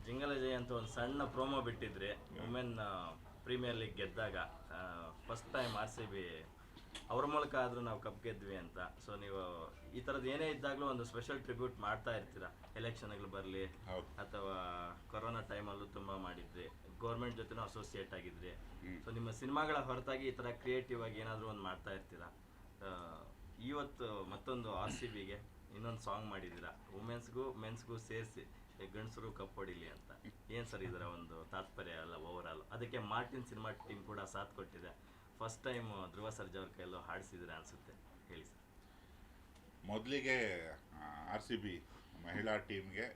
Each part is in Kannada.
ಜಿಂಗಲ ಜೈ ಅಂತ ಒಂದು ಸಣ್ಣ ಪ್ರೋಮೋ ಬಿಟ್ಟಿದ್ರಿ ವುಮೆನ್ ಪ್ರೀಮಿಯರ್ ಲೀಗ್ ಗೆದ್ದಾಗ first time R C B ಅವ್ರ ಮೂಲಕ ಆದರೂ ನಾವು ಕಪ್ ಗೆದ್ವಿ ಅಂತ. ಸೊ ನೀವು ಈ ಥರದ್ದು ಏನೇ ಇದ್ದಾಗಲೂ ಒಂದು ಸ್ಪೆಷಲ್ ಟ್ರಿಬ್ಯೂಟ್ ಮಾಡ್ತಾ ಇರ್ತೀರಾ, ಎಲೆಕ್ಷನ್ಗಳು ಬರಲಿ ಅಥವಾ ಕೊರೋನಾ ಟೈಮಲ್ಲೂ ತುಂಬ ಮಾಡಿದ್ರಿ, ಗೌರ್ಮೆಂಟ್ ಜೊತೆನೂ ಅಸೋಸಿಯೇಟ್ ಆಗಿದ್ರಿ. ಸೊ ನಿಮ್ಮ ಸಿನಿಮಾಗಳ ಹೊರತಾಗಿ ಈ ಥರ ಕ್ರಿಯೇಟಿವ್ ಆಗಿ ಏನಾದರೂ ಒಂದು ಮಾಡ್ತಾ ಇರ್ತೀರಾ. ಇವತ್ತು ಮತ್ತೊಂದು ಆರ್ ಸಿ ಬಿಗೆ ಇನ್ನೊಂದು ಸಾಂಗ್ ಮಾಡಿದ್ದೀರಾ, ವುಮೆನ್ಸ್ಗೂ ಮೆನ್ಸ್ಗೂ ಸೇರಿಸಿ ಗಂಡಸರು ಕಪ್ ಹೊಡಿಲಿ ಅಂತ. ಏನು ಸರ್ ಇದರ ಒಂದು ತಾತ್ಪರ್ಯ ಅಲ್ಲ ಓವರ್ ಅದಕ್ಕೆ ಮಾರ್ಟಿನ್ ಸಿನಿಮಾ ಟೀಮ್ ಕೂಡ ಸಾಥ್ ಕೊಟ್ಟಿದೆ. ಫಸ್ಟ್ ಟೈಮ್ ಧ್ರುವ ಸರ್ಜಾ ಅವ್ರ ಕೈಯಲ್ಲೂ ಹಾಡಿಸಿದ್ರೆ ಅನಿಸುತ್ತೆ, ಹೇಳಿ ಸರ್. ಮೊದಲಿಗೆ ಆರ್ ಸಿ ಬಿ ಮಹಿಳಾ ಟೀಮ್ಗೆ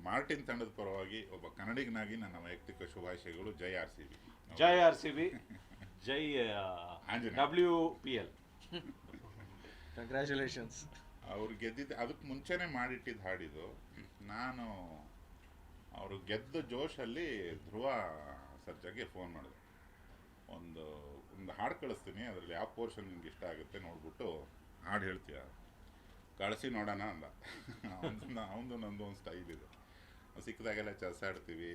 ಮಾರ್ಟಿನ್ ತಂಡದ ಪರವಾಗಿ ಒಬ್ಬ ಕನ್ನಡಿಗನಾಗಿ ನನ್ನ ವೈಯಕ್ತಿಕ ಶುಭಾಶಯಗಳು. ಜೈ ಆರ್ ಸಿ ಬಿ. ಜೈ ಆರ್ ಸಿ ಬಿ, ಜೈ WPL. ಕಂಗ್ರ್ಯಾಚುಲೇಷನ್ಸ್. ಅವ್ರು ಗೆದ್ದಿದ್ದು ಅದಕ್ಕೆ ಮುಂಚೆನೇ ಮಾಡಿಟ್ಟಿದ್ದು ಹಾಡಿದ್ದು. ನಾನು ಅವರು ಗೆದ್ದ ಜೋಶಲ್ಲಿ ಧ್ರುವ ಸರ್ಜಾಗೆ ಫೋನ್ ಮಾಡಿದೆ, ಒಂದು ಹಾಡು ಕಳಿಸ್ತೀನಿ, ಅದರಲ್ಲಿ ಯಾವ ಪೋರ್ಷನ್ ನಿಮ್ಗೆ ಇಷ್ಟ ಆಗುತ್ತೆ ನೋಡ್ಬಿಟ್ಟು ಹಾಡು ಹೇಳ್ತೀಯ, ಕಳಿಸಿ ನೋಡೋಣ ಅಂದ. ಅವನದು ನಂದು ಒಂದು ಸ್ಟೈಲ್ ಇದೆ, ಸಿಕ್ಕಿದಾಗೆಲ್ಲ ಚೆಸ್ ಆಡ್ತೀವಿ,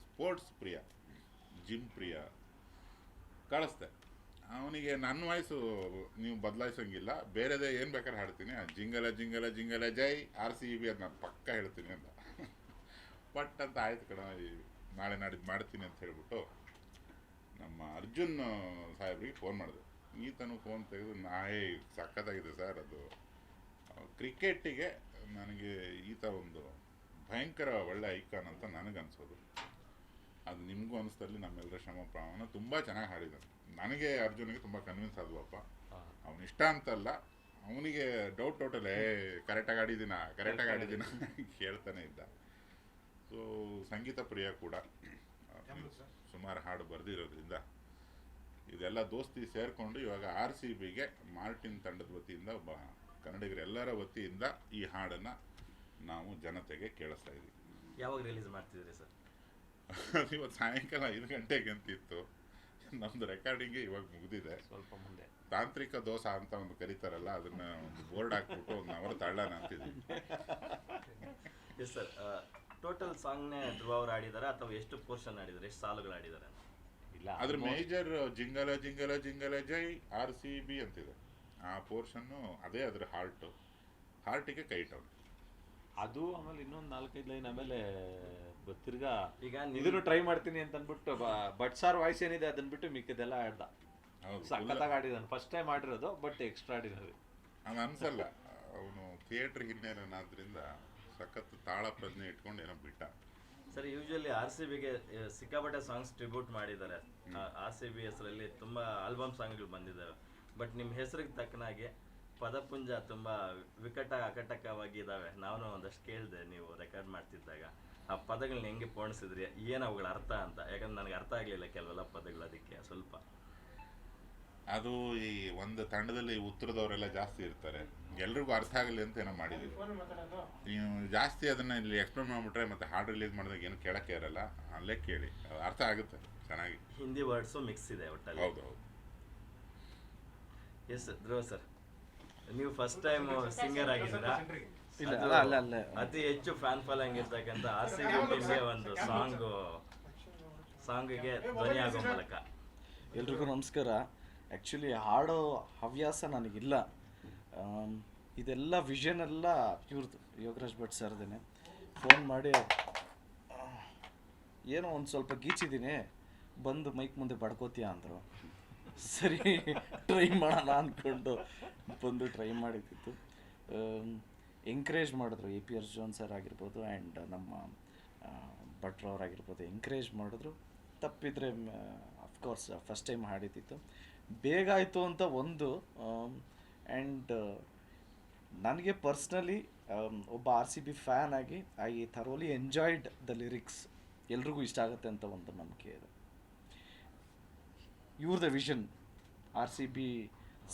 ಸ್ಪೋರ್ಟ್ಸ್ ಪ್ರಿಯ, ಜಿಮ್ ಪ್ರಿಯ. ಕಳಿಸ್ದೆ ಅವನಿಗೆ. ನನ್ನ ವಾಯ್ಸು ನೀವು ಬದಲಾಯಿಸೋಂಗಿಲ್ಲ, ಬೇರೆದೇ ಏನು ಬೇಕಾದ್ರೆ ಹಾಡ್ತೀನಿ, ಜಿಂಗಲ ಜಿಂಗಲ ಜಿಂಗಲ ಜೈ ಆರ್ ಸಿ ಬಿ ಅದನ್ನ ಪಕ್ಕ ಹೇಳ್ತೀನಿ ಅಂತ. ಬಟ್ ಅಂತ ಆಯ್ತು ಕಣ, ನಾಳೆ ನಾಡಿದ್ದು ಮಾಡ್ತೀನಿ ಅಂತ ಹೇಳ್ಬಿಟ್ಟು ನಮ್ಮ ಅರ್ಜುನ್ ಸಾಹೇಬ್ರಿಗೆ ಫೋನ್ ಮಾಡಿದೆ. ಈತನು ಫೋನ್ ತೆಗೆದು ಸಖತ್ತಾಗಿದೆ ಸರ್, ಅದು ಕ್ರಿಕೆಟಿಗೆ ನನಗೆ ಈತ ಒಂದು ಭಯಂಕರ ಒಳ್ಳೆ ಐಕಾನ್ ಅಂತ ನನಗನ್ಸೋದು. ಅದು ನಿಮಗೂ ಅನಿಸ್ತಲ್ಲಿ ನಮ್ಮೆಲ್ಲರ ಶ್ರಮ ಪ್ರಮಾಣ ತುಂಬ ಚೆನ್ನಾಗಿ ಹಾಡಿದ್ದಾನೆ. ನನಗೆ ಅರ್ಜುನಿಗೆ ತುಂಬ ಕನ್ವಿನ್ಸ್ ಆದ್ವಪ್ಪ. ಅವನು ಇಷ್ಟ ಅಂತಲ್ಲ, ಅವನಿಗೆ ಡೌಟ್ ಟೋಟಲ್ ಕರೆಕ್ಟಾಗಿ ಆಡಿದ್ದೀನ ಕೇಳ್ತಾನೆ ಇದ್ದ. ಸೊ ಸಂಗೀತ ಪ್ರಿಯ ಕೂಡ ಸುಮಾರು ಹಾಡು ಬರೆದಿರೋದ್ರಿಂದ ಇದೆಲ್ಲ ದೋಸ್ತಿ ಸೇರಿಕೊಂಡು ಇವಾಗ ಆರ್ ಸಿ ಬಿಗೆ ಮಾರ್ಟಿನ್ ತಂಡದ ವತಿಯಿಂದ ಕನ್ನಡಿಗರೆಲ್ಲರ ವತಿಯಿಂದ ಈ ಹಾಡನ್ನು ನಾವು ಜನತೆಗೆ ಕೇಳಿಸ್ತಾ ಇದ್ದೀವಿ. ಯಾವಾಗ ರಿಲೀಸ್ ಮಾಡ್ತಿದ್ದೀರಿ ಸರ್? ಇವತ್ತು ಸಾಯಂಕಾಲ 5 ಗಂಟೆಗೆ ಅಂತಿತ್ತು. ನಮ್ಮದು ರೆಕಾರ್ಡಿಂಗ್ಗೆ ಇವಾಗ ಮುಗಿದಿದೆ. ಸ್ವಲ್ಪ ಮುಂದೆ ತಾಂತ್ರಿಕ ದೋಷ ಅಂತ ಒಂದು ಕರೀತಾರಲ್ಲ, ಅದನ್ನ ಒಂದು ಬೋರ್ಡ್ ಹಾಕ್ಬಿಟ್ಟು 1 ಅವರ್ ತಳ್ಳೋಣ ಅಂತಿದ್ದೀವಿ. ಎಸ್ ಸರ್, ಟೋಟಲ್ ಸಾಂಗ್ನೇ ಧ್ರುವ ಅವ್ರು ಆಡಿದಾರೆ ಅಥವಾ ಎಷ್ಟು ಪೋರ್ಷನ್ ಆಡಿದ್ದಾರೆ, ಎಷ್ಟು ಸಾಲುಗಳು ಆಡಿದ್ದಾರೆ? ಇಲ್ಲ, ಅದ್ರ ಮೇಜರ್ ಜಿಂಗಲ ಜಿಂಗಲ ಜಿಂಗಲ ಜೈ ಆರ್ ಸಿ ಬಿ ಅಂತಿದೆ. ಆ ಪೋರ್ಷನ್ನು ಅದೇ ಅದ್ರ ಹಾರ್ಟಿಗೆ ಕೈ ಟೌನ್ ಅದು. ಆಮೇಲೆ ಇನ್ನೊಂದು 4-5 ಲೈನ್ ಆಮೇಲೆ ತಿರ್ಗಾ ಈಗ ಇದನ್ನು ಟ್ರೈ ಮಾಡ್ತೀನಿ ಅಂತ ಅಂದ್ಬಿಟ್ಟು ಬಟ್ ಸಾರ್ ವಾಯ್ಸ್ ಏನಿದೆ ಅದನ್ನ ಬಿಟ್ಟು ಮಿಕ್ಕಿದೆಲ್ಲ ಆಡ್ದ. ಸಖತ್ತಾಗಿ ಆಡಿದಾನೆ, ಫಸ್ಟ್ ಟೈಮ್ ಆಡಿರೋದು, ಬಟ್ ಎಕ್ಸ್ಟ್ರಾ ಆಡಿರೋದು. ಹಂಗೆ ಅನ್ಸಲ್ಲ, ಅವನು ಥಿಯೇಟ್ರ್ ಹಿನ್ನೆಲೆನಾದ್ರಿಂದ ಸಖತ್ ತಾಳ ಪ್ರಜ್ಞೆ ಇಟ್ಕೊಂಡು ಏನೋ ಬಿಟ್ಟ. ಸರ್, ಯೂಶಲಿ ಆರ್ ಸಿ ಬಿಗೆ ಸಿಕ್ಕಾಪಟ್ಟೆ ಸಾಂಗ್ಸ್ ಟ್ರಿಬ್ಯೂಟ್ ಮಾಡಿದ್ದಾರೆ. ಆರ್ ಸಿ ಬಿ ಹೆಸರಲ್ಲಿ ತುಂಬ ಆಲ್ಬಮ್ ಸಾಂಗ್ಗಳು ಬಂದಿದ್ದಾವೆ. ಬಟ್ ನಿಮ್ಮ ಹೆಸರಿಗೆ ತಕ್ಕನಾಗಿ ಪದಪುಂಜ ತುಂಬ ಅಕಟಕವಾಗಿದ್ದಾವೆ. ನಾನು ಒಂದಷ್ಟು ಕೇಳಿದೆ ನೀವು ರೆಕಾರ್ಡ್ ಮಾಡ್ತಿದ್ದಾಗ. ಆ ಪದಗಳನ್ನ ಹೆಂಗೆ ಪೋಣಿಸಿದ್ರಿ, ಏನು ಅವುಗಳ ಅರ್ಥ ಅಂತ? ಯಾಕಂದ್ರೆ ನನಗೆ ಅರ್ಥ ಆಗಲಿಲ್ಲ ಕೆಲವೆಲ್ಲ ಪದಗಳು, ಅದಕ್ಕೆ ಸ್ವಲ್ಪ. ಅದು ಈ ಒಂದು ತಂಡದಲ್ಲಿ ಉತ್ತರದವರೆಲ್ಲ ಜಾಸ್ತಿ ಇರ್ತಾರೆ, ಎಲ್ರಿಗೂ ಅರ್ಥ ಆಗಲಿ ಅಂತ ಏನೋ ಮಾಡಿದ್ದೀವಿ. ನೀವು ಜಾಸ್ತಿ ಅದನ್ನು ಇಲ್ಲಿ ಎಕ್ಸ್ಪ್ಲೇನ್ ಮಾಡಿಬಿಟ್ರೆ ಮತ್ತೆ ಹಾಡು ರಿಲೀಸ್ ಮಾಡಿದಾಗ ಏನು ಕೇಳೋಕ್ಕೆ ಇರಲ್ಲ, ಅಲ್ಲೇ ಕೇಳಿ, ಅರ್ಥ ಆಗುತ್ತೆ ಚೆನ್ನಾಗಿ. ಹಿಂದಿ ವರ್ಡ್ಸು ಮಿಕ್ಸ್ ಇದೆ ಒಟ್ಟಲ್ಲಿ. ಹೌದು. ಎಸ್ ಧ್ರುವ ಸರ್, ನೀವು ಫಸ್ಟ್ ಟೈಮ್ ಸಿಂಗರ್ ಆಗಿದ್ದೀರಾ. ಅತಿ ಹೆಚ್ಚು ಫ್ಯಾನ್ ಫಾಲೋಯಿಂಗ್ ಇರ್ತಕ್ಕಂಥ ಆರ್ ಸಿ ಬಿ ಟೀಮ್ಗೆ ಒಂದು ಸಾಂಗ್ಗೆ ಧ್ವನಿ ಆಗೋ ಮೂಲಕ. ಎಲ್ರಿಗೂ ನಮಸ್ಕಾರ. ಆ್ಯಕ್ಚುಲಿ ಹಾಡೋ ಹವ್ಯಾಸ ನನಗಿಲ್ಲ. ಇದೆಲ್ಲ ವಿಷನ್ ಎಲ್ಲ ಇವ್ರದ್ದು, ಯೋಗರಾಜ್ ಭಟ್ ಸರ್ದೇನೆ. ಫೋನ್ ಮಾಡಿ ಏನೋ ಒಂದು ಸ್ವಲ್ಪ ಗೀಚಿದ್ದೀನಿ, ಬಂದು ಮೈಕ್ ಮುಂದೆ ಬಡ್ಕೋತೀಯ ಅಂದರು. ಸರಿ ಟ್ರೈ ಮಾಡೋಣ ಅಂದ್ಕೊಂಡು ಬಂದು ಟ್ರೈ ಮಾಡಿದ್ದಿತ್ತು. ಎಂಕರೇಜ್ ಮಾಡಿದ್ರು, APR ಜೋನ್ ಸರ್ ಆಗಿರ್ಬೋದು ಆ್ಯಂಡ್ ನಮ್ಮ ಭಟ್ರವ್ರಾಗಿರ್ಬೋದು, ಎಂಕರೇಜ್ ಮಾಡಿದ್ರು. ತಪ್ಪಿದರೆ ಅಫ್ಕೋರ್ಸ್ ಫಸ್ಟ್ ಟೈಮ್ ಹಾಡಿದ್ದಿತ್ತು, ಬೇಗ ಆಯಿತು ಅಂತ ಒಂದು. ಆ್ಯಂಡ್ ನನಗೆ ಪರ್ಸ್ನಲಿ ಒಬ್ಬ ಆರ್ ಸಿ ಬಿ ಫ್ಯಾನ್ ಆಗಿ I thoroughly enjoyed the lyrics. ಎಲ್ರಿಗೂ ಇಷ್ಟ ಆಗುತ್ತೆ ಅಂತ ಒಂದು ನಂಬಿಕೆ ಇದೆ. ಇವ್ರದ್ದು ವಿಷನ್, ಆರ್ ಸಿ ಬಿ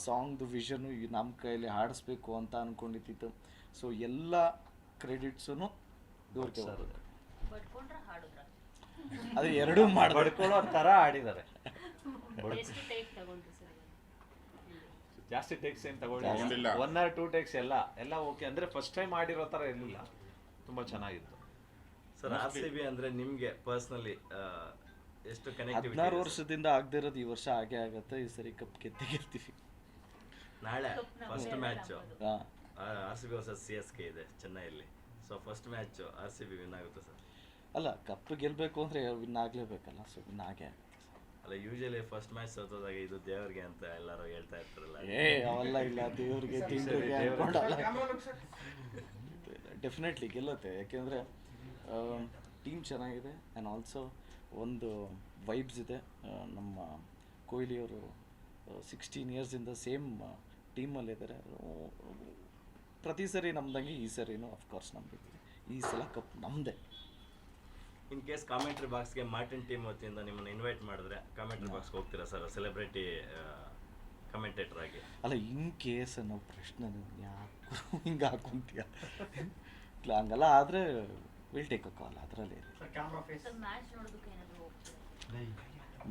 ಸಾಂಗ್ದು ವಿಷನು ನಮ್ಮ ಕೈಯಲ್ಲಿ ಹಾಡಿಸ್ಬೇಕು ಅಂತ ಅಂದ್ಕೊಂಡಿದ್ದಿತ್ತು. ಸೊ ಎಲ್ಲ ಕ್ರೆಡಿಟ್ಸೂ ಇವ್ರಿಗೆ ಹೋಗುತ್ತೆ. ಅದು ಎರಡೂ ಬಡ್ಕೊಳ್ಳೋ ಥರ ಆಡಿದ್ದಾರೆ. ಜಾಸ್ತಿ ಟೇಕ್ಸ್ ಏನು ತಗೊಂಡಿಲ್ಲ, 1 or 2 ಟೇಕ್ಸ್ ಎಲ್ಲ ಓಕೆ. ಅಂದರೆ ಫಸ್ಟ್ ಟೈಮ್ ಆಡಿರೋ ಥರ ಇರಲಿಲ್ಲ, ತುಂಬ ಚೆನ್ನಾಗಿತ್ತು. ಸರ್ ಆರ್ ಸಿ ಬಿ ಅಂದ್ರೆ ನಿಮ್ಗೆ ಪರ್ಸನಲಿ ಎಷ್ಟು ಕನೆಕ್ಟಿವಿಟಿ 16 ವರ್ಷದಿಂದ ಆಗದೆ ಇರೋದು ಈ ವರ್ಷ ಆಗೇ ಆಗತ್ತೆ. ಈ ಸರಿ ಕಪ್ ಗೆಲ್ತೀವಿ. ನಾಳೆ ಫಸ್ಟ್ ಮ್ಯಾಚ್ ಹಾಂ, R C B versus C S K ಇದೆ ಚೆನ್ನೈಯಲ್ಲಿ. So first match R C B win ಆಗುತ್ತೆ ಸರ್. ಅಲ್ಲ ಕಪ್ ಗೆಲ್ಲಬೇಕು ಅಂದರೆ ವಿನ್ ಆಗಲೇಬೇಕಲ್ಲ, ಸೊ ವಿನ್ ಆಗೇ ಆಗುತ್ತೆ. ಅಲ್ಲ ಯೂಶಲಿ ಫಸ್ಟ್ ಮ್ಯಾಚ್ ಸೋತೋದಾಗ ಇದು ದೇವ್ರಿಗೆ ಅಂತ ಎಲ್ಲರೂ ಹೇಳ್ತಾ ಇರ್ತಾರಲ್ಲ. ಅವೆಲ್ಲ ಇಲ್ಲ, ದೇವ್ರಿಗೆ ತಿಂಗಳಿಗೆ ಅನ್ಕೊಂಡಲ್ಲ. ಡೆಫಿನೆಟ್ಲಿ ಗೆಲ್ಲುತ್ತೆ, ಯಾಕೆಂದರೆ ಟೀಮ್ ಚೆನ್ನಾಗಿದೆ ಆ್ಯಂಡ್ ಆಲ್ಸೋ ಒಂದು ವೈಬ್ಸ್ ಇದೆ. ನಮ್ಮ ಕೊಹ್ಲಿಯವರು 16 ಇಯರ್ಸಿಂದ ಸೇಮ್ ಟೀಮಲ್ಲಿದ್ದಾರೆ. ಪ್ರತಿ ಸರಿ ನಮ್ದಂಗೆ ಈ ಸರಿನೂ ಅಫ್ಕೋರ್ಸ್ ನಮ್ದಿದೆ. ಈ ಸಲ ಕಪ್ ನಮ್ಮದೇ. ಇನ್ ಕೇಸ್ ಕಾಮೆಂಟ್ರಿ ಬಾಕ್ಸ್ಗೆ ಮಾರ್ಟಿನ್ ಟೀಮ್ ವತಿಯಿಂದ ನಿಮ್ಮನ್ನು ಇನ್ವೈಟ್ ಮಾಡಿದ್ರೆ ಕಾಮೆಂಟ್ರಿ ಬಾಕ್ಸ್ಗೆ ಹೋಗ್ತೀರಾ ಸರ್, ಸೆಲೆಬ್ರಿಟಿ ಕಮೆಂಟೇಟರ್ ಆಗಿ? ಅಲ್ಲ, ಇನ್ ಕೇಸ್ ಅನ್ನೋ ಪ್ರಶ್ನೆ ಯಾಕೆ ಹಿಂಗೆ ಹಾಕೊಂತೀಯ? ಹಂಗಲ್ಲ, ಆದರೆ ವಿಲ್ ಟೇಕ್ ಅ ಕಾಲ್. ಅದರಲ್ಲಿ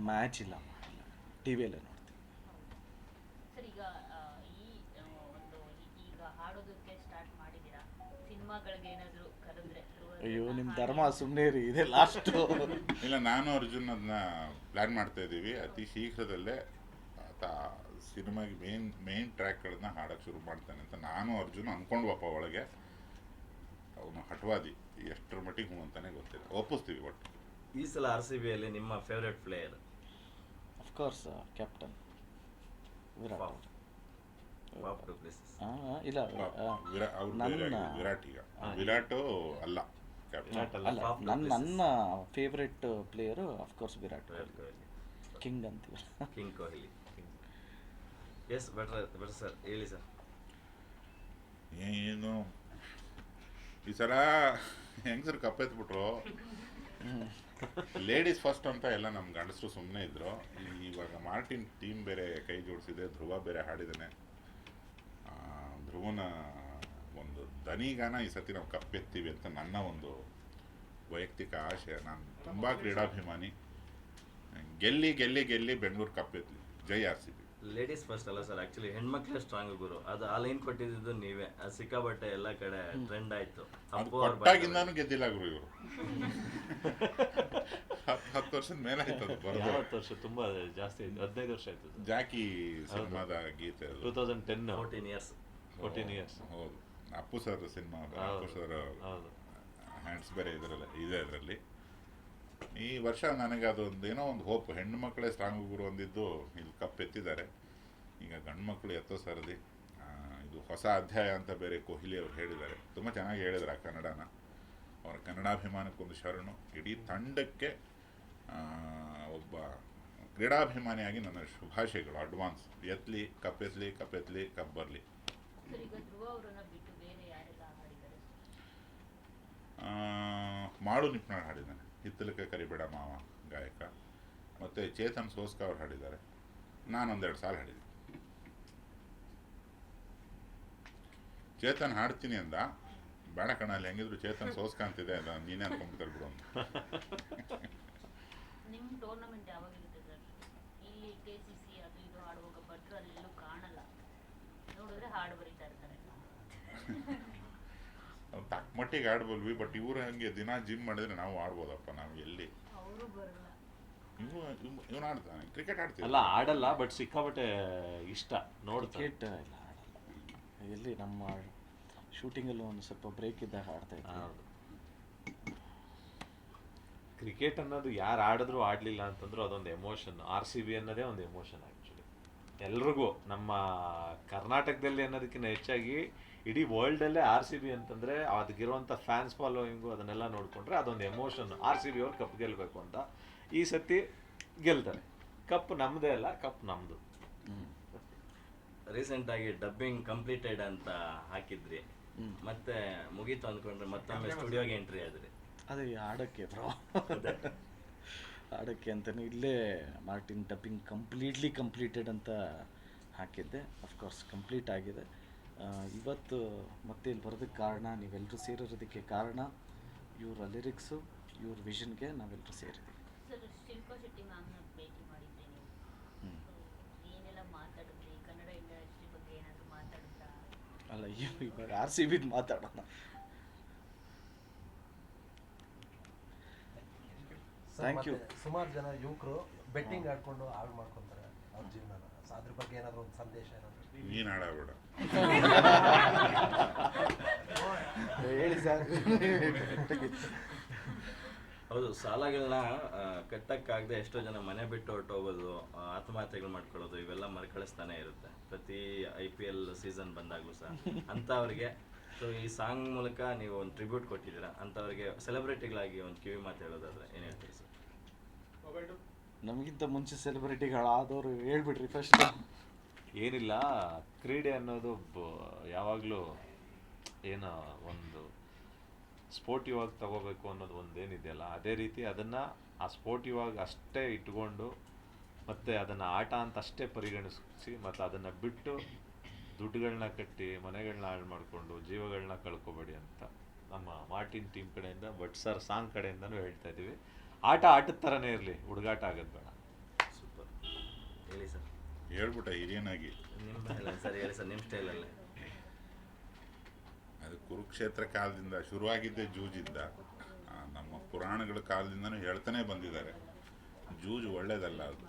ಮ್ಯಾಚ್ ಇಲ್ಲ, ಟಿ ವಿಯಲ್ಲೇ ನೋಡ್ತೀವಿ. ಸರ್ ಈಗ ಈಗ ಹಾಡೋದಕ್ಕೆ ಸ್ಟಾರ್ಟ್ ಮಾಡಿದ್ದೀರಾ, ಸಿನಿಮಾಗಳಿಗೆ ಏನಾದರೂ ಕರೆದ್ರೆ? ಅಯ್ಯೋ ನಿಮ್ಮ ಧರ್ಮ ಸುಮ್ಮನೆ ರೀ, ಇದೆ ಲಾಸ್ಟು. ಇಲ್ಲ, ನಾನು ಅರ್ಜುನ್ ಅದನ್ನ ಪ್ಲ್ಯಾನ್ ಮಾಡ್ತಾ ಇದ್ದೀವಿ. ಅತಿ ಶೀಘ್ರದಲ್ಲೇ ಆತ ಸಿನಿಮಾಗೆ ಮೇನ್ ಟ್ರ್ಯಾಕ್ಗಳನ್ನ ಹಾಡೋಕ್ಕೆ ಶುರು ಮಾಡ್ತಾನೆ ಅಂತ ನಾನು ಅರ್ಜುನ್ ಅಂದ್ಕೊಂಡ್ವಪ್ಪ ಒಳಗೆ. ಅವನು ಹಠವಾದಿ, ಎಷ್ಟರ ಮಟ್ಟಿಗೆ ಹ್ಞೂ ಅಂತಾನೆ ಗೊತ್ತಿಲ್ಲ. ಒಪ್ಪಿಸ್ತೀವಿ ಒಟ್ಟು. ಈ ಸಲ ಆರ್ ಸಿ ಬಿಯಲ್ಲಿ ನಿಮ್ಮ favourite player? Of course captain Virat. ಇಲ್ಲ, ವಿರಾಟ್ ಈಗ ವಿರಾಟ್ ಅಲ್ಲ ಕ್ಯಾಪ್ಟನ್. ಅಲ್ಲ, ನನ್ನ favourite player of course Virat Kohli. King ಅಂತೀವಿ. King Kohli. Yes better sir, ಹೇಳಿ ಸರ್. ಏನು ಈ ಸಲ ಹೆಂಗಸರು ಕಪ್ಪೆತ್ಬಿಟ್ರು. ಲೇಡೀಸ್ ಫಸ್ಟ್ ಅಂತ ಎಲ್ಲ ನಮ್ಮ ಗಂಡಸರು ಸುಮ್ಮನೆ ಇದ್ರು. ಇವಾಗ ಮಾರ್ಟಿನ್ ಟೀಮ್ ಬೇರೆ ಕೈ ಜೋಡಿಸಿದೆ, ಧ್ರುವ ಬೇರೆ ಹಾಡಿದ್ದಾನೆ. ಧ್ರುವನ ಒಂದು ದನಿಗಾನ ಈ ಸತಿ ನಾವು ಕಪ್ಪೆತ್ತೀವಿ ಅಂತ ನನ್ನ ಒಂದು ವೈಯಕ್ತಿಕ ಆಶೆ. ನಾನು ತುಂಬ ಕ್ರೀಡಾಭಿಮಾನಿ. ಗೆಲ್ಲಿ ಗೆಲ್ಲಿ ಗೆಲ್ಲಿ ಬೆಂಗಳೂರು ಕಪ್ಪೆತ್ಲಿ. ಜೈ R C B. Ladies first ಅಲ್ಲ ಸರ್, ಆಕ್ಚುಲಿ ಹೆಣ್ಮಕ್ಳೇ ಸ್ಟ್ರಾಂಗ್ ಗುರು. ಅದು ಆ ಲೈನ್ ಕೊಟ್ಟಿದ್ದು ನೀವೇ. ಅದು ಸಿಕ್ಕಾಬಟ್ಟೆ ಎಲ್ಲ ಕಡೆ ಟ್ರೆಂಡ್ ಆಯ್ತು. ಕೊಟ್ಟಾಗಿಂದಾನು ಗೆದ್ದಿಲ್ಲ ಗುರು ಇವರು. 10 ವರ್ಷದ ಮೇಲೆ ಆಯ್ತು ಅದು ಬರೋದು. 20 ವರ್ಷ, ತುಂಬಾ ಜಾಸ್ತಿ ಆಯ್ತು. 15 ವರ್ಷ ಆಯ್ತು. ಜಾಕಿ ಸಿನಿಮಾದ ಗೀತೆ 2010. 14 ಇಯರ್ಸ್. ಹೌದು, Appu sir cinema. Appu sir hands ಬೇರೆ ಇದೆ ಅದರಲ್ಲಿ. ಈ ವರ್ಷ ನನಗೆ ಅದೊಂದು ಏನೋ ಒಂದು ಹೋಪ್. ಹೆಣ್ಣು ಮಕ್ಕಳೇ ಸ್ಟ್ರಾಂಗ್ ಗುರು ಅಂದಿದ್ದು ಇಲ್ಲಿ ಕಪ್ ಎತ್ತಿದ್ದಾರೆ. ಈಗ ಗಂಡು ಮಕ್ಕಳು ಎತ್ತೋ ಸರದಿ. ಇದು ಹೊಸ ಅಧ್ಯಾಯ ಅಂತ ಬೇರೆ ಕೊಹ್ಲಿ ಅವರು ಹೇಳಿದ್ದಾರೆ. ತುಂಬ ಚೆನ್ನಾಗಿ ಹೇಳಿದ್ದಾರೆ ಆ ಕನ್ನಡನ. ಅವರ ಕನ್ನಡಾಭಿಮಾನಕ್ಕೊಂದು ಶರಣು. ಇಡೀ ತಂಡಕ್ಕೆ ಒಬ್ಬ ಕ್ರೀಡಾಭಿಮಾನಿಯಾಗಿ ನನ್ನ ಶುಭಾಶಯಗಳು. ಅಡ್ವಾನ್ಸ್. ಎತ್ತಲಿ, ಕಪ್ ಎತ್ತಲಿ, ಕಪ್ ಬರಲಿ. ಮಾಡು ನಿಪ್ನಾಳ್ ಹಾಡಿದ್ದಾನೆ. ಹಿತ್ತಲಕ್ಕೆ ಕರಿಬೇಡ ಮಾವ ಗಾಯಕ. ಮತ್ತು ಚೇತನ್ ಸೋಸ್ಕಾ ಅವ್ರು ಹಾಡಿದ್ದಾರೆ. ನಾನೊಂದೆರಡು ಸಾಲ ಹಾಡಿದ್ದೀನಿ. ಚೇತನ್ ಹಾಡ್ತೀನಿ ಅಂದ. ಬೇಡ ಕಣ, ಅಲ್ಲಿ ಹೆಂಗಿದ್ರು ಚೇತನ್ ಸೋಸ್ಕಾ ಅಂತಿದೆ, ಅದ ನೀನೇ ಅನ್ಕೊಂಡ್ಬಿಡ್ತಾರೆ ಬಿಡು ಅಂತ. ನಿಮ್ಮ ಟೂರ್ನಮೆಂಟ್ ಯಾವಾಗಿರುತ್ತೆ ಸರ್? ಇಲ್ಲಿ KCC ಅದು ಇದು ಆಡುವಾಗ ಭಟ್ರು ಅಲ್ಲೆಲ್ಲೂ ಕಾಣಲ್ಲ, ನೋಡಿದ್ರೆ ಹಾಡು ಬರೀತಾ ಇರ್ತಾರೆ. ತಕ್ಕ ಮಟ್ಟಿಗೆ ಆಡ್ಬೋಲ್ವಿ. ಬಟ್ ಇವ್ರು ಹಂಗೆ ದಿನ ಜಿಮ್ ಮಾಡಿದ್ರೆ ನಾವು ಆಡ್ಬೋದಪ್ಪ. ನಾವು ಎಲ್ಲಿ ಅವರು ಬರಲ್ಲ. ಇವನು ಆಡ್ತಾನೆ, ಕ್ರಿಕೆಟ್ ಆಡ್ತೀವಿ. ಅಲ್ಲ, ಆಡಲ್ಲ, ಬಟ್ ಸಿಕ್ಕಾಪಟ್ಟೆ ಇಷ್ಟ ನೋಡ್ತಾರೆ. ಕ್ರಿಕೆಟ್ ಇಲ್ಲ, ಆಡಲ್ಲ. ಎಲ್ಲಿ ನಮ್ಮ ಶೂಟಿಂಗಲ್ಲೂ ಒಂದು ಸ್ವಲ್ಪ ಬ್ರೇಕ್ ಇದ್ದಾಗ ಆಡ್ತಾ ಇದ್ದೆ. ಕ್ರಿಕೆಟ್ ಅನ್ನೋದು ಯಾರು ಆಡಿದ್ರು ಆಡಲಿಲ್ಲ ಅಂತಂದ್ರೂ ಅದೊಂದು ಎಮೋಷನ್. RCB ಅನ್ನೋದೇ ಒಂದು ಎಮೋಷನ್ ಆ್ಯಕ್ಚುಲಿ ಎಲ್ರಿಗೂ. ನಮ್ಮ ಕರ್ನಾಟಕದಲ್ಲಿ ಅನ್ನೋದಕ್ಕಿಂತ ಹೆಚ್ಚಾಗಿ ಇಡೀ ವರ್ಲ್ಡಲ್ಲೇ RCB ಅಂತಂದರೆ ಅದಕ್ಕಿರುವಂಥ ಫ್ಯಾನ್ಸ್ ಫಾಲೋವಿಂಗು ಅದನ್ನೆಲ್ಲ ನೋಡಿಕೊಂಡ್ರೆ ಅದೊಂದು ಎಮೋಷನ್. RCB ಅವ್ರು ಕಪ್ ಗೆಲ್ಲಬೇಕು ಅಂತ. ಈ ಸತಿ ಗೆಲ್ತಾರೆ. ಕಪ್ ನಮ್ಮದೇ ಅಲ್ಲ, ಕಪ್ ನಮ್ಮದು. ರೀಸೆಂಟಾಗಿ ಡಬ್ಬಿಂಗ್ ಕಂಪ್ಲೀಟೆಡ್ ಅಂತ ಹಾಕಿದ್ರಿ, ಮತ್ತೆ ಮುಗೀತು ಅಂದ್ಕೊಂಡ್ರೆ ಮತ್ತೊಮ್ಮೆ ಸ್ಟುಡಿಯೋಗೆ ಎಂಟ್ರಿ ಆದ್ರಿ. ಅದೇ ಆಡೋಕ್ಕೆ ಬ್ರೋ, ಆಡೋಕ್ಕೆ ಅಂತಲೇ ಇಲ್ಲೇ ಮಾರ್ಟಿನ್ ಡಬ್ಬಿಂಗ್ ಕಂಪ್ಲೀಟೆಡ್ ಅಂತ ಹಾಕಿದ್ದೆ. ಅಫ್ಕೋರ್ಸ್ ಕಂಪ್ಲೀಟ್ ಆಗಿದೆ. ಇವತ್ತು ಮತ್ತೆ ಇಲ್ಲಿ ಬರೋದಕ್ಕೆ ಕಾರಣ, ನೀವೆಲ್ಲರೂ ಸೇರಿರೋದಕ್ಕೆ ಕಾರಣ ಇವರ ಲಿರಿಕ್ಸು, ಇವ್ರ ವಿಷನ್ಗೆ ನಾವೆಲ್ಲರೂ ಸೇರಿದ್ದೀವಿ. ಸರ್, ಶಿಲ್ಪಾ ಶೆಟ್ಟಿ ಮ್ಯಾಮ್ನ ಭೇಟಿ ಮಾಡಿದ್ದೆ ನೀವು, ಏನೆಲ್ಲ ಮಾತಾಡಿದ್ರಿ? ಕನ್ನಡ ಇಂಡಸ್ಟ್ರಿ ಬಗ್ಗೆ ಏನಾದರೂ ಮಾತಾಡಿದ್ರಾ? ಅಲ್ಲ, ಇವಾಗ RCB ಮಾತಾಡೋಣ. Thank you. ಸುಮಾರು ಜನ ಯುವಕರು ಬೆಟ್ಟಿಂಗ್ ಆಡ್ಕೊಂಡು ಹಾಳು ಮಾಡ್ಕೊಂತಾರೆ ಅವ್ರ ಜೀವನ. ಸೊ ಅದ್ರ ಬಗ್ಗೆ ಏನಾದ್ರು ಒಂದು ಸಂದೇಶ ಏನಾದ್ರು ನೀನು ಹಾಳಾಗಬೇಡ. ಹೇಳಿ ಸರ್. ಹೌದು, ಸಾಲಗಳನ್ನ ಕಟ್ಟಕ್ಕಾಗದೆ ಎಷ್ಟೋ ಜನ ಮನೆ ಬಿಟ್ಟು ಹೊರಟೋಗೋದು, ಆತ್ಮಹತ್ಯೆಗಳು ಮಾಡ್ಕೊಳ್ಳೋದು, ಇವೆಲ್ಲ ಮರುಕಳಿಸ್ತಾನೆ ಇರುತ್ತೆ ಪ್ರತಿ IPL ಸೀಸನ್ ಬಂದಾಗಲೂ ಸಹ. ಅಂಥವ್ರಿಗೆ ಸೊ ಈ ಸಾಂಗ್ ಮೂಲಕ ನೀವು ಒಂದು ಟ್ರಿಬ್ಯೂಟ್ ಕೊಟ್ಟಿದ್ದೀರಾ, ಅಂಥವ್ರಿಗೆ ಸೆಲೆಬ್ರಿಟಿಗಳಾಗಿ ಒಂದು ಕಿವಿ ಮಾತು ಹೇಳೋದಾದ್ರೆ ಏನು ಹೇಳ್ತೀರಿ ಸರ್? ನಮಗಿಂತ ಮುಂಚೆ ಸೆಲೆಬ್ರಿಟಿಗಳಾದವರು ಹೇಳ್ಬಿಡ್ರಿ ಫಸ್ಟ್. ಏನಿಲ್ಲ, ಕ್ರೀಡೆ ಅನ್ನೋದು ಯಾವಾಗಲೂ ಏನೋ ಒಂದು ಸ್ಪೋರ್ಟಿವ್ ಆಗಿ ತಗೋಬೇಕು ಅನ್ನೋದು ಒಂದೇನಿದೆಯಲ್ಲ, ಅದೇ ರೀತಿ ಅದನ್ನು ಆ ಸ್ಪೋರ್ಟಿವ್ ಆಗಿ ಅಷ್ಟೇ ಇಟ್ಕೊಂಡು ಮತ್ತು ಅದನ್ನು ಆಟ ಅಂತ ಅಷ್ಟೇ ಪರಿಗಣಿಸಿ ಮತ್ತು ಅದನ್ನು ಬಿಟ್ಟು ದುಡ್ಡುಗಳನ್ನ ಕಟ್ಟಿ ಮನೆಗಳನ್ನ ಹಾಳು ಮಾಡಿಕೊಂಡು ಜೀವಗಳನ್ನ ಕಳ್ಕೊಬೇಡಿ ಅಂತ ನಮ್ಮ ಮಾರ್ಟಿನ್ ಟೀಮ್ ಕಡೆಯಿಂದ ಬಟ್ ಸರ್ ಸಾಂಗ್ ಕಡೆಯಿಂದನೂ ಹೇಳ್ತಾ ಇದ್ದೀವಿ. ಆಟ ಆಟದ ಥರನೇ ಇರಲಿ, ಹುಡುಗಾಟ ಆಗೋದು ಬೇಡ. ಸೂಪರ್. ಹೇಳಿ ಸರ್. ಹೇಳ್ಬಿಟ್ಟ ಹಿರಿಯನಾಗಿ. ನಿಮ್ಮ ಸರ್ ಹೇಳಿ ಸರ್, ನಿಮ್ಮ ಸ್ಟೈಲಲ್ಲೇ. ಅದು ಕುರುಕ್ಷೇತ್ರ ಕಾಲದಿಂದ ಶುರುವಾಗಿದ್ದೇ ಜೂಜಿಂದ. ನಮ್ಮ ಪುರಾಣಗಳ ಕಾಲದಿಂದನೂ ಹೇಳ್ತಾನೆ ಬಂದಿದ್ದಾರೆ, ಜೂಜು ಒಳ್ಳೇದಲ್ಲ, ಅದು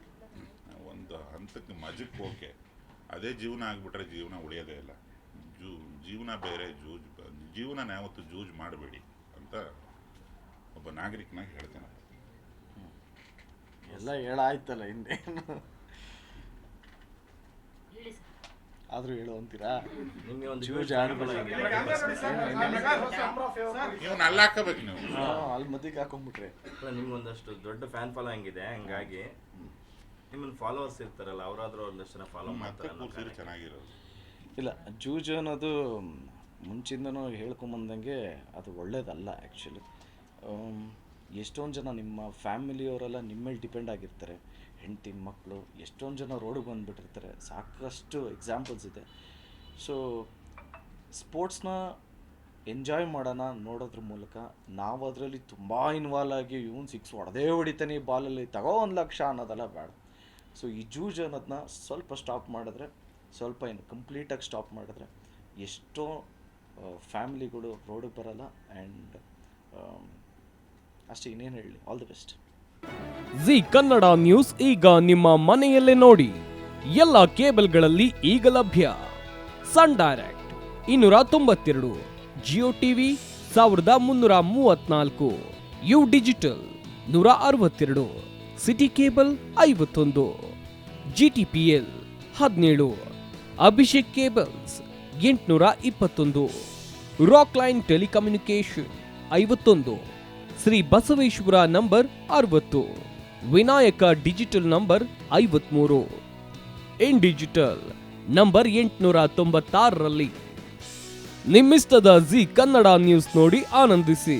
ಒಂದು ಹಂತಕ್ಕೆ ಮಜಕ್ಕೆ ಓಕೆ, ಅದೇ ಜೀವನ ಆಗಿಬಿಟ್ರೆ ಜೀವನ ಉಳಿಯೋದೇ ಇಲ್ಲ. ಜೀವನ ಬೇರೆ, ಜೀವನ ಯಾವತ್ತು ಜೂಜ್ ಮಾಡಬೇಡಿ ಅಂತ ಒಬ್ಬ ನಾಗರಿಕನಾಗಿ ಹೇಳ್ತೇನೆ. ಎಲ್ಲ ಹೇಳಾಯ್ತಲ್ಲ ಹಿಂದೆ, ಹೇಳಿ ಸರ್. ಆದರೂ ಹೇಳು ಅಂತೀರಾ? ನಿಮಗೆ ಒಂದು ಜೂಜ್ ಇವನ್ನ ಅಲ್ಲಿ ಹಾಕಬೇಕು ನೀವು. ಅಲ್ಲಿ ಮಧ್ಯಕ್ಕೆ ಹಾಕೊಂಡ್ಬಿಟ್ರೆ. ನಿಮ್ಗೊಂದಷ್ಟು ದೊಡ್ಡ ಫ್ಯಾನ್ ಫಾಲೋಯಿಂಗ್ ಇದೆ, ಹಂಗಾಗಿ ನಿಮ್ಮನ್ನ ಫಾಲೋವರ್ಸ್ ಇರ್ತಾರಲ್ಲ, ಅವರಾದ್ರೂ ಒಂದಷ್ಟು ಜನ ಫಾಲೋ ಮಾಡ್ತಾರೆ. ಕೂರ್ಸಿದ್ರೆ ಚೆನ್ನಾಗಿರೋದು. ಇಲ್ಲ, ಜೂಜು ಅನ್ನೋದು ಮುಂಚಿಂದನೂ ಹೇಳ್ಕೊಂಬಂದಂಗೆ ಅದು ಒಳ್ಳೇದಲ್ಲ ಆ್ಯಕ್ಚುಲಿ. ಎಷ್ಟೊಂದು ಜನ ನಿಮ್ಮ ಫ್ಯಾಮಿಲಿಯವರೆಲ್ಲ ನಿಮ್ಮ ಮೇಲೆ ಡಿಪೆಂಡ್ ಆಗಿರ್ತಾರೆ, ಹೆಂಡತಿ ಮಕ್ಕಳು, ಎಷ್ಟೊಂದು ಜನ ರೋಡಿಗೆ ಬಂದುಬಿಟ್ಟಿರ್ತಾರೆ. ಸಾಕಷ್ಟು ಎಕ್ಸಾಂಪಲ್ಸ್ ಇದೆ. ಸೊ ಸ್ಪೋರ್ಟ್ಸ್ನ ಎಂಜಾಯ್ ಮಾಡೋಣ ನೋಡೋದ್ರ ಮೂಲಕ. ನಾವು ಅದರಲ್ಲಿ ತುಂಬ ಇನ್ವಾಲ್ವ್ ಆಗಿ ಇವನು 6 ಹೊಡೆದೇ ಹೊಡಿತಾನೆ ಈ ಬಾಲಲ್ಲಿ, ತಗೋ 1 ಲಕ್ಷ ಅನ್ನೋದೆಲ್ಲ ಬೇಡ. ಸೊ ಈ ಜೂಜ್ ಅನ್ನೋದನ್ನ ಸ್ವಲ್ಪ ಸ್ಟಾಪ್ ಮಾಡಿದ್ರೆ, ಸ್ವಲ್ಪ ಏನು ಕಂಪ್ಲೀಟಾಗಿ ಸ್ಟಾಪ್ ಮಾಡಿದ್ರೆ ಎಷ್ಟೋ ಫ್ಯಾಮಿಲಿಗಳು ರೋಡಿಗೆ ಬರೋಲ್ಲ. ಆ್ಯಂಡ್ ಅಷ್ಟೇ, ಇನ್ನೇನು ಹೇಳಿ. All the best. Zee Kannada news ಈಗ ನಿಮ್ಮ ಮನೆಯಲ್ಲೇ ನೋಡಿ. ಎಲ್ಲ ಕೇಬಲ್ಗಳಲ್ಲಿ ಈಗ ಲಭ್ಯ. Sun Direct 292, Jio TV 1334, U digital 162, city cable 51, GTPL 17, Abhishek cables 821, rock line telecommunication 51, Shri Basaveshwara number 60, Vinayaka digital number 53, in digital number 896ರಲ್ಲಿ. ನಿಮ್ಮಿಸ್ತದ ಜಿ ಕನ್ನಡ ನ್ಯೂಸ್ ನೋಡಿ ಆನಂದಿಸಿ.